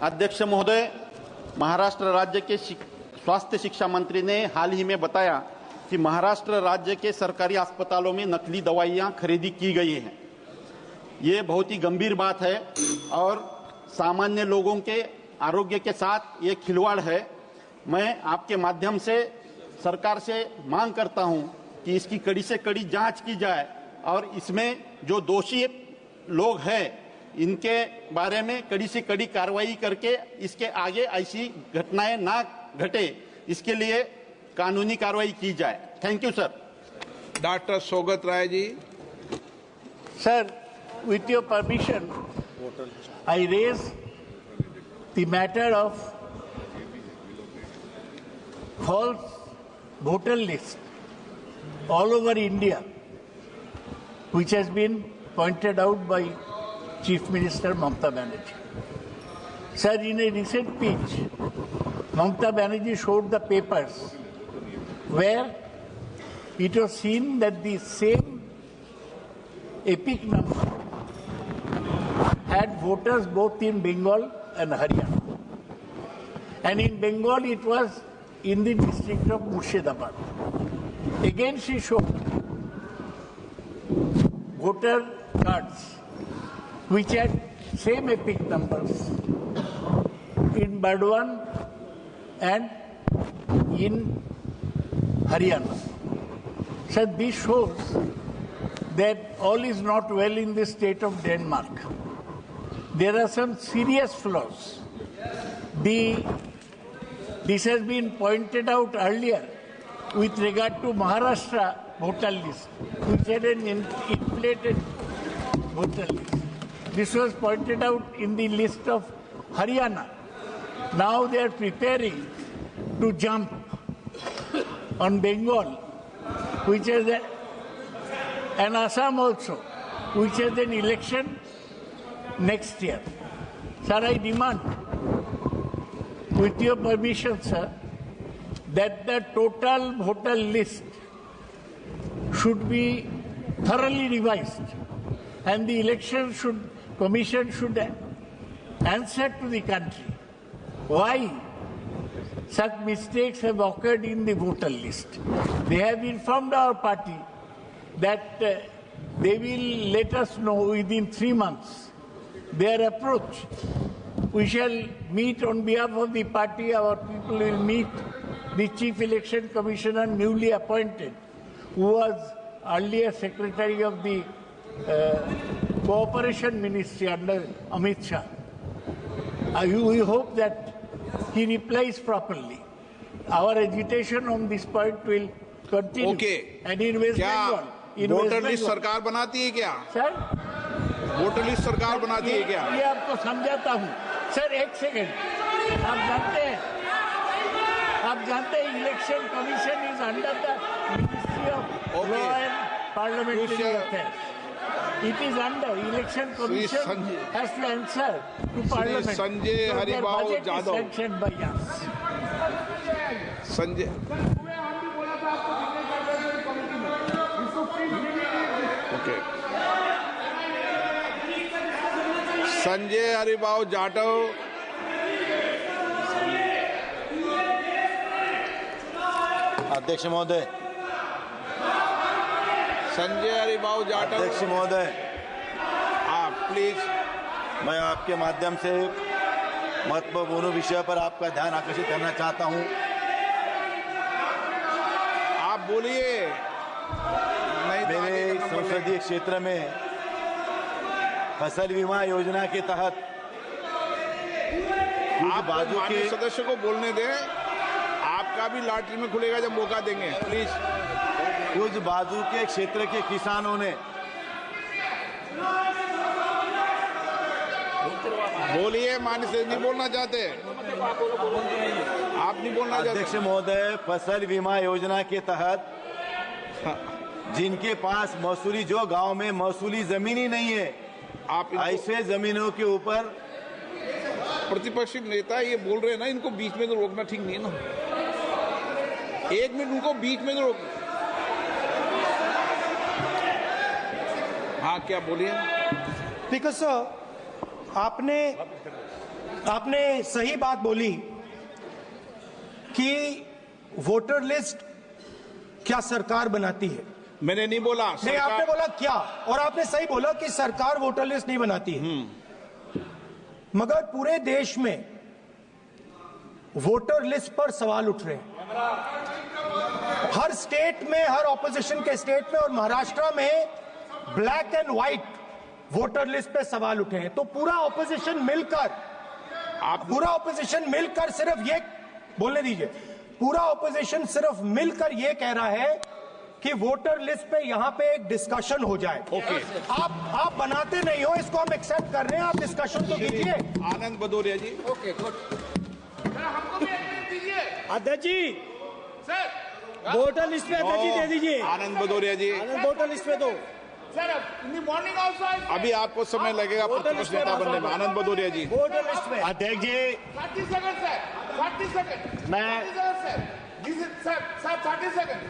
अध्यक्ष महोदय, महाराष्ट्र राज्य के स्वास्थ्य शिक्षा मंत्री ने हाल ही में बताया कि महाराष्ट्र राज्य के सरकारी अस्पतालों में नकली दवाइयां खरीदी की गई हैं। ये बहुत ही गंभीर बात है और सामान्य लोगों के आरोग्य के साथ ये खिलवाड़ है। मैं आपके माध्यम से सरकार से मांग करता हूं कि इसकी कड़ी से कड़ी जांच की जाए और इसमें जो दोषी लोग हैं इनके बारे में कड़ी से कड़ी कार्रवाई करके इसके आगे ऐसी घटनाएं ना घटे, इसके लिए कानूनी कार्रवाई की जाए। Thank you sir. Doctor Sougata Roy ji. Sir, with your permission, I raise the matter of false voter list all over India, which has been pointed out by Chief Minister Mamata Banerjee. Sir, in a recent speech, Mamata Banerjee showed the papers where it was seen that the same epic number had voters both in Bengal and Haryana. And in Bengal it was in the district of Murshidabad. Again she showed voter cards which had same epic numbers in Burdwan and in Haryana. So this shows that all is not well in the state of Denmark. There are some serious flaws. This has been pointed out earlier with regard to Maharashtra voter list, which had an inflated voter list. This was pointed out in the list of Haryana. Now they are preparing to jump on Bengal, which has and Assam also, which has an election next year. Sir, I demand, with your permission, sir, that the total voter list should be thoroughly revised and the commission should answer to the country why such mistakes have occurred in the voter list. They have informed our party that they will let us know within 3 months their approach. We shall meet on behalf of the party, our people will meet the Chief Election Commissioner newly appointed, who was earlier Secretary of the Cooperation Ministry under Amit Shah. We hope that he replies properly. Our agitation on this point will continue. Okay. And in West Bengal. Voter list सरकार बनाती है क्या? Sir, voter list सरकार बनाती है क्या? ये आपको समझाता हूँ। सर, एक सेकंड। आप जानते हैं election commission is under the ministry of law and parliamentary affairs. It is under election commission has to answer to parliament. Sanjay Haribabu Jadhav. Sanctioned by us. Sanjay. Okay. Sanjay Haribabu Jadhav. अध्यक्ष महोदय. संजय हरिबाबू जाटव. अध्यक्ष महोदय, आप प्लीज. मैं आपके माध्यम से महत्वपूर्ण विषय पर आपका ध्यान आकर्षित करना चाहता हूं. आप बोलिए. मेरे संसदीय क्षेत्र में फसल बीमा योजना के तहत आप बाजू के सदस्य को बोलने दें. आपका भी लॉटरी में खुलेगा जब मौका देंगे. प्लीज. कुछ बाजू के क्षेत्र के किसानों ने बोलिए. मान्य से नहीं बोलना चाहते. आप नहीं बोलना चाहते. अध्यक्ष महोदय, फसल बीमा योजना के तहत जिनके पास महसूली, जो गांव में महसूली जमीन ही नहीं है, आप ऐसे जमीनों के ऊपर प्रतिपक्षी नेता ये बोल रहे हैं ना, इनको बीच में तो रोकना ठीक नहीं है ना. 1 मिनट उनको बीच में तो रोक. हाँ, क्या बोलिए. बिकॉज आपने आपने सही बात बोली कि वोटर लिस्ट क्या सरकार बनाती है। मैंने नहीं बोला नहीं, आपने बोला क्या, और आपने सही बोला कि सरकार वोटर लिस्ट नहीं बनाती है। मगर पूरे देश में वोटर लिस्ट पर सवाल उठ रहे हैं, हर स्टेट में, हर ऑपोजिशन के स्टेट में, और महाराष्ट्र में black and white voter list पे सवाल उठे हैं। तो पूरा ऑपोजिशन मिलकर सिर्फ ये बोलने दीजिए, पूरा ऑपोजिशन सिर्फ मिलकर ये कह रहा है कि वोटर लिस्ट पे यहां पे एक डिस्कशन हो जाए। ओके। आप बनाते नहीं हो, इसको हम एक्सेप्ट कर रहे हैं, आप डिस्कशन तो कीजिए। आनंद भदौरिया जी। Okay good. हमको भी एक मिनट दीजिए अध्यक्ष जी, सर। वोटर लिस्ट पे अध्यक्ष जी दे दीजिए। आनंद भदौरिया जी, वोटर लिस्ट पे दो sir, in the morning also अभी आपको समय लगेगा प्रतिपक्ष नेता बनने में। आनंद भदौरिया जी। वोटर लिस्ट पे अध्यक्ष जी 30 सेकंड सर, 30 सेकंड मैं sir, this is sir 30 second.